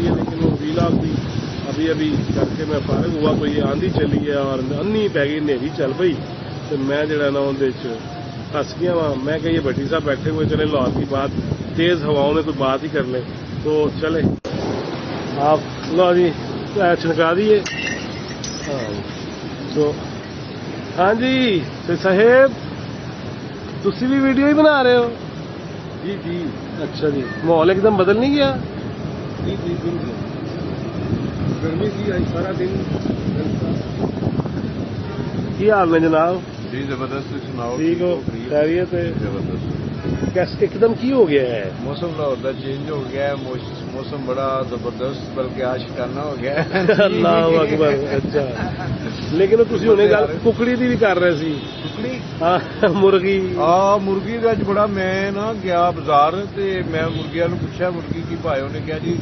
रही है, लेकिन वो वीलॉग भी अभी अभी करके मैं फारग हुआ। कोई आंधी चली है और अन्नी पै गई, नेरी चल पई, तो मैं जरा ना उहदे च फस गया वहाँ। मैं कही भट्टी साहब बैठे हुए, चले लाहौर की बात, तेज़ हवाओं में कोई बात ही कर लें, तो चले आप लो जी छिड़का दिए। हाँ तो हाँ जी तो साहेब तुसी भी वीडियो ही बना रहे हो? जी जी। अच्छा जी, माहौल एकदम बदल नहीं गया? जी जी बिल्कुल, गर्मी की आज सारा दिन। की हाल में जनाब? जी जबरदस्त, सुनाओ। ठीक हो? खैरियत है? जबरदस्त। कैसे एकदम की हो गया है? मौसम लाहौर का चेंज हो गया है, मौसम बड़ा जबरदस्त, बल्कि आशिकाना हो गया है। अल्लाह अकबर। अच्छा, लेकिन तुसी हुणे गल कुकड़ी दी भी कर रहे सी। कुकड़ी? हाँ मुर्गी। मुर्गी का अज बड़ा, मैं ना गया बाजार ते मैं मुर्गिया नूं पुछया मुर्गी की भाव, उन्हें कहा जी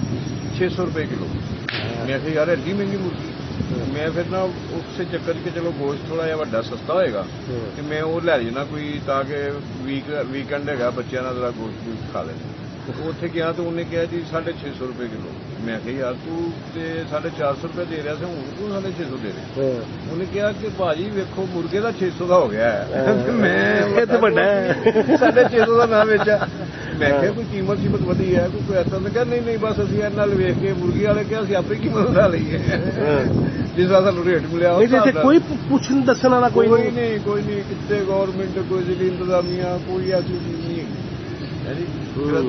600 रुपए किलो। मैं कहा यार एड्डी महंगी मुर्गी। मैं फिर ना उस चक्कर के चलो गोश्त थोड़ा जिहा वड्डा सस्ता होएगा कि मैं वो लै जाना कोई, ताकि वीकेंड हैगा बच्चों का जरा गोश्त खा लें। उत्थे गया तो उन्हें कहा जी 650 रुपए किलो। मैं कहा यार तू ते 450 रुपए दे रहा था, हूँ तू 650 दे रहे। उन्हें कहा कि भाजी वेखो मुर्गे का 600 का हो गया है। मैं तो बड़ा 650 का ना बेचा। मैं क्या कोई कीमत शीमत वधी है कोई ऐसा? मैं कहा नहीं नहीं बस असं नाल वेख के मुर्गी वाले क्या असं आपे कीमत बढ़ा ली है जिस तरह सानू रेट मिले। कोई पुछन दसन वाला कोई नहीं कितने गवर्नमेंट कोई जिली इंतजामिया कोई ऐसी चीज नहीं है जी।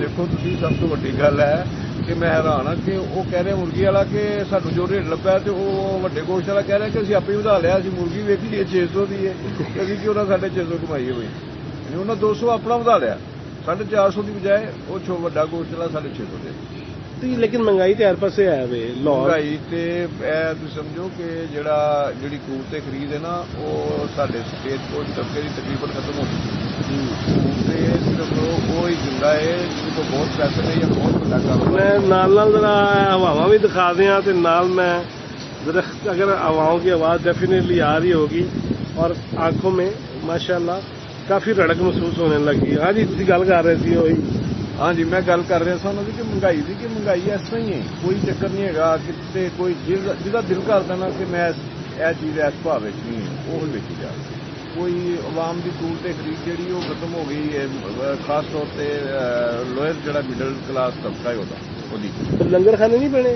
देखो तुम सब तो वड्डी गल है कि मैं हैरान हाँ कि वो कह रहे मुर्गी वाला कि सानू जो रेट लगा तो वो वड्डे गोश्त वाला कह रहा कि असं आपे वधा लिया, असं मुर्गी वेख लीए 600 की है, अभी क्यों ना 650 कमाई है भाई। उन्हें 200 अपना वधा लिया, 450 की बजाय वो वड्डा गोश्त वाला 650 दे। लेकिन महंगाई तो हर पासे है वे। महंगाई तो समझो कि जिहड़ी कीमत खरीद है ना वो साडे स्टेट को तबके की तकरीबन खत्म हो चुकी है। सिर्फ वो ही जिंदा है जिनको बहुत पैसे ने या बहुत बड़ा कारोबार। मैं नाल जरा हवावां भी दिखा दें तो नाल मैं जरा, अगर हवाओं की आवाज़ डेफिनेटली आ रही होगी और आंखों में माशाल्लाह काफ़ी रड़क महसूस होने लगी। हाँ जी तुसीं गल कर रहे थे वही। हाँ जी मैं गल कर रहा था कि महंगाई की, कि महंगाई इस तरह ही है, कोई चक्कर नहीं है कि कोई जिसका दिल करता ना कि मैं यह चीज़ इस भाव बेचनी है वो बेची जा। कोई आवाम की कीमत खरीद जी वो खत्म हो गई है, खास तौर पर लोअर जो मिडल क्लास तबका है वो। लंगर खाने नहीं बने?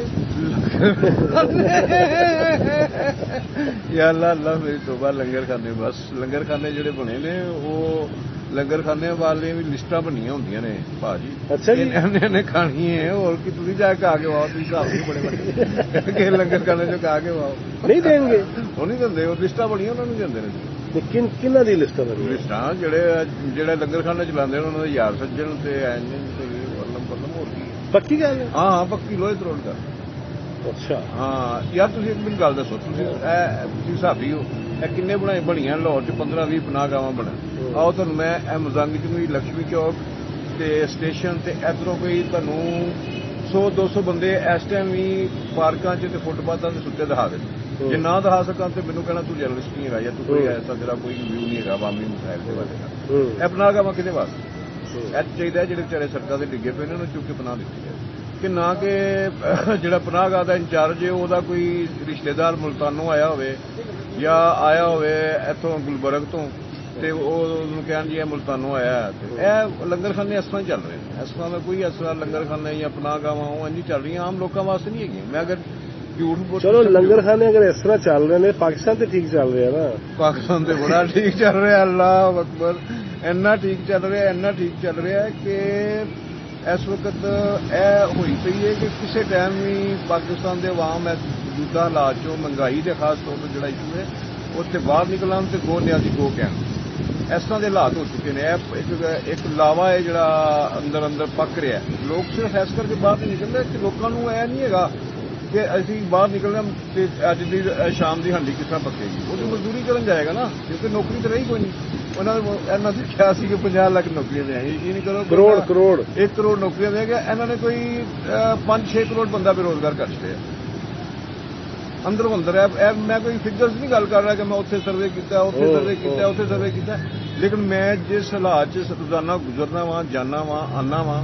या अल्लाह अल्लाह मेरी तोबा, लंगर खाने बस लंगर खाने जोड़े बने ने वो लंगर खाने वाले भी लिस्टां बनिया होंदियां ने भाजी। अच्छा जी, इन्हें खानी है और कि तुम जाके आके वाओ, तुम हिसाब नहीं बड़े बड़े लंगर खाने जो आके वाओ नहीं देंगे, वो नहीं देंगे, लिस्टां बनिया उन्होंने देंगे ने। लेकिन किन्ना दी लिस्टां बनी? लिस्टां जेड़े लंगर खाने चलाते हैं उन्होंने यार सज्जन ते नंबर होर की पक्की गल है? हाँ हाँ पक्की लोहे तरोड़ का। अच्छा हाँ यार तुम एक मिनट गल दसो, तुम हिसाबी हो किन्ने बनाए बनिया लाहौर च 15-20 पनाह गावां बना। आओ तुम मैं मजांगी च लक्ष्मी चौक ते स्टेशन ते इधरों कोई तुहानू 100-200 बंदे इस टाइम भी पार्कों च फुटपाथों से सुते दिखा दे। जे ना दिखा सका तो मैनू कहना तू जर्नलिस्ट नहीं है या तू कोई ऐसा तेरा कोई व्यू नहीं है अवामी मसाइल के बारे में। यह पनाह गावां किहदे वास्ते चाहिए? जो बेचारे सड़कों से डिगे पे उन्होंने चुक के पनाह दी है कि ना कि जो पनाह गाह का इंचार्ज है वह कोई रिश्तेदार मुल्तानों आया हो या आया हो इतों गुलबर्ग तो कहन जी मुल्तानों आया है। लंगर खाने इस तरह चल रहे हैं, इस तरह में कोई इस तरह लंगर खाने या पनाह गावां इंज चल रही आम लोगों वास्ते नहीं है। मैं अगर झूठ बोल, चलो लंगर खाने अगर इस तरह चल रहे हैं, पाकिस्तान तो ठीक चल रहा है ना? पाकिस्तान तो बड़ा ठीक चल रहा है, अल्लाह अकबर, इन्ना ठीक चल रहा है, इन्ना ठीक चल रहा है कि इस वक्त यह हुई पई है कि किसी टाइम भी पाकिस्तान के अवाम मौजूदा हालात चो महंगाई के खास तौर पर जो इशू है उससे बाहर निकलन तो गो लिया गो कहन, इस तरह के हालात हो चुके हैं। एक लावा है जो अंदर अंदर पक रहा है, लोग सिर्फ इस करके बाहर नहीं निकल रहे कि लोगों को यह नहीं है कि असी बाहर निकलना अज की शाम की हांडी किस तरह पकेगी, वो तो मजदूरी करन जाएगा ना, क्योंकि नौकरी तो रही कोई नहीं। उन्होंने देखा कि 50 लाख नौकरियां देंगे, यकीन करो 1 करोड़ नौकरियां देंगे। इन्होंने कोई 5-6 करोड़ बंदा बेरोजगार कर छड़े अंदरों अंदर है। मैं कोई फिगर्स नहीं गल कर रहा कि मैं उत्थे सर्वे किया उत्थे सर्वे किया उत्थे सर्वे किया, लेकिन मैं जिस हालात च रोजाना गुजरना वा जाना वा आना वा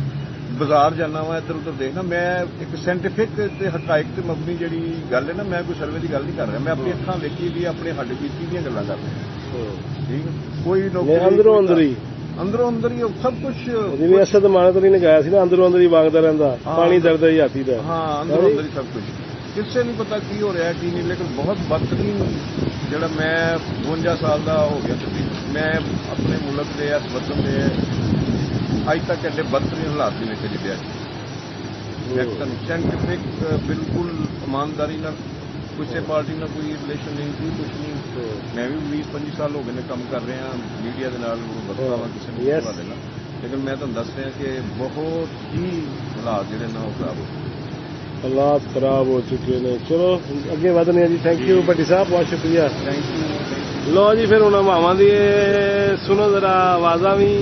ਬਾਜ਼ਾਰ ਜਾਣਾ ਵਾ ਇੱਧਰ ਉੱਧਰ ਦੇਖਣਾ, ਮੈਂ ਇੱਕ ਸਾਇੰਟੀਫਿਕ ਤੇ ਹਕਾਇਕ ਤੇ ਮਬਨੀ ਜਿਹੜੀ ਗੱਲ ਹੈ ਨਾ, ਮੈਂ ਕੋਈ ਸਰਵੇ ਦੀ ਗੱਲ ਨਹੀਂ ਕਰ ਰਿਹਾ, ਮੈਂ ਆਪਣੀ ਅੱਖਾਂ ਵੇਖੀ ਦੀ ਆਪਣੇ ਹੱਡ ਬੀਤੀ ਦੀਆਂ ਗੱਲਾਂ ਕਰ ਰਿਹਾ। ਠੀਕ ਹੈ, ਕੋਈ ਨੌਕਰੀ ਅੰਦਰੋਂ ਅੰਦਰ ਹੀ ਉਹ ਸਭ ਕੁਝ ਜਿਵੇਂ ਅਸਦ ਮਾਨਤ ਨਹੀਂ ਲਗਾਇਆ ਸੀ ਨਾ, ਅੰਦਰੋਂ ਅੰਦਰ ਹੀ ਵਾਗਦਾ ਰਹਿੰਦਾ, ਪਾਣੀ ਦਰਦਾ ਹੀ ਹਾਥੀ ਦਾ। ਹਾਂ, ਅੰਦਰੋਂ ਅੰਦਰ ਹੀ ਸਭ ਕੁਝ, ਕਿਸੇ ਨੂੰ ਪਤਾ ਕੀ ਹੋ ਰਿਹਾ ਕੀ ਨਹੀਂ। ਲੇਕਿਨ ਬਹੁਤ ਬਦਤਰੀਨ ਜਿਹੜਾ ਮੈਂ 52 ਸਾਲ ਦਾ ਹੋ ਗਿਆ ਤਕਰੀਬਨ, ਮੈਂ ਆਪਣੇ ਮੁਲਕ ਦੇ ਇਸ ਵਤਨ ਦੇ ਅੱਜ ਤੱਕ ਐਡੇ ਬਦਤਰੀਨ ਹਾਲਾਤ ਦੇ ਵਿੱਚ ਜਿੱਦਿਆ ਜੀ। ਸਾਇੰਟੀਫਿਕ ਬਿਲਕੁਲ ਇਮਾਨਦਾਰੀ ਨਾਲ, ਕਿਸੇ ਪਾਰਟੀ ਨਾਲ ਕੋਈ ਰਿਲੇਸ਼ਨ ਨਹੀਂ ਸੀ, ਕੁਛ ਨਹੀਂ। ਮੈਂ ਵੀ 20-25 ਸਾਲ ਹੋ ਗਏ ਨੇ ਕੰਮ ਕਰ ਰਿਹਾ ਮੀਡੀਆ ਦੇ ਨਾਲ, ਵਰਤਾਵਾ ਕਿਸੇ ਨੂੰ ਕਰਵਾ ਦੇਣਾ। ਲੇਕਿਨ ਮੈਂ ਤੁਹਾਨੂੰ ਦੱਸ ਰਿਹਾ ਕਿ ਬਹੁਤ ਹੀ ਹਾਲਾਤ ਜਿਹੜੇ ਨਾ ਉਹ ਖਰਾਬ ਹੋ ਗਏ, ਹਾਲਾਤ ਖਰਾਬ ਹੋ ਚੁੱਕੇ ਨੇ। ਚਲੋ ਅੱਗੇ ਵਧਦੇ ਹਾਂ ਜੀ। ਥੈਂਕ ਯੂ ਭੱਟੀ ਸਾਹਿਬ, ਬਹੁਤ ਸ਼ੁਕਰੀਆ। Thank you. ਲੋ ਜੀ, ਫਿਰ ਹੁਣ ਮਾਵਾਂ ਦੀ ਸੁਣੋ ਜ਼ਰਾ ਆਵਾਜ਼ਾਂ ਵੀ।